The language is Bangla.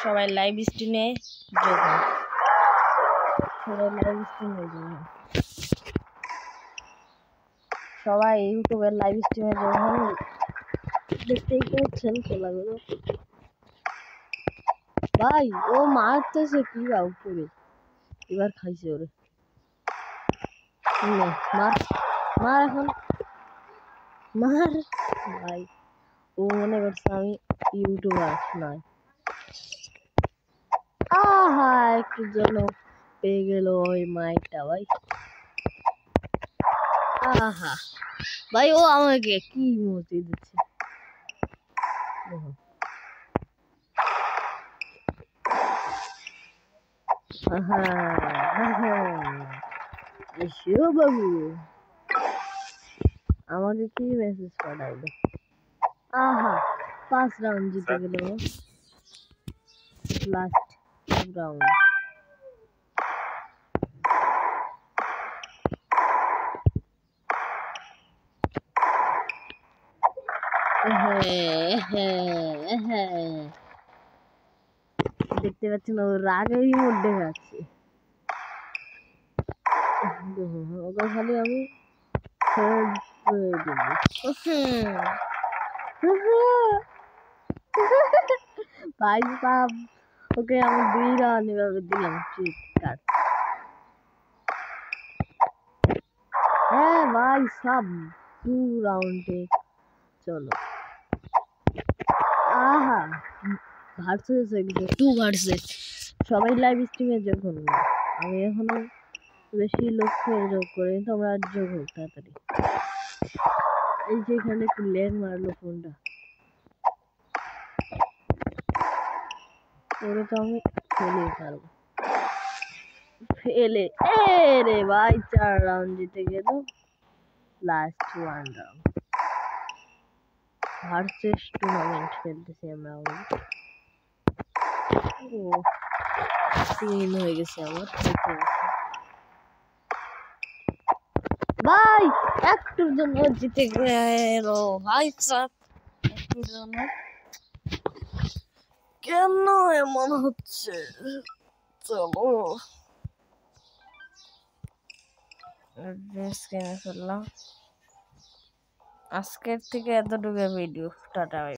সবাই লাইভ স্ট্রিমে যোগ হন। সবাই লাইভ স্ট্রিমে যোগ হন। সবাই ইউটিউবের লাইভ স্ট্রিমে যোগ হন। দেখতেই পাচ্ছেন খেলাগুলো। ভাই ও মারতেছে কি উপরে, এবার খাইছে ওরে। মার মার এখন মার। ভাই ও মনে করছে আমি ইউটিউবার নয়। আহা একটু জন্য পেয়ে গেল ওই মাইকটা ভাই। আহা ভাই ও আমাকে কি মতি দিচ্ছে। বাবু আমাকে কি মেসেজ পাঠাইলো। আহা 5 রাউন্ড জিতে গেল। Last round. দেখতে পাচ্ছেন ও রাগেই মধ্যে যাচ্ছে। ওকে খালি আমি ভাই সাব ওকে আমি 2 রাউন্ড এভাবে দিলাম চিট কাট। হ্যাঁ ভাই সাব 2 রাউন্ডে চলো। আহা ভার্সেস হয়ে গেছে 2 ভার্সেস। সবাই লাইভ স্ট্রিমে যোগ হন। আমি এখনো বেশি লোককে যোগ করি, তোমরা যোগ হোক তাড়াতাড়ি। এই যে এখানে একটু ল্যাগ মারলো ফোনটা, ওরে তো আমি ফেলে পারবো। ফেলে রে ভাই 4 রাউন্ড জিতে গেল। লাস্ট 1 রাউন্ড ভার্সেস টুর্নামেন্ট খেলতেছি আমরা। ও 3 হয়ে গেছে আমার। ভাই একটুর জন্য জিতে গেল ভাই সাব। একটুর জন্য কেন এমন হচ্ছে। চলো ফেললাম। আজকের থেকে এতটুকু ভিডিও। টাটা।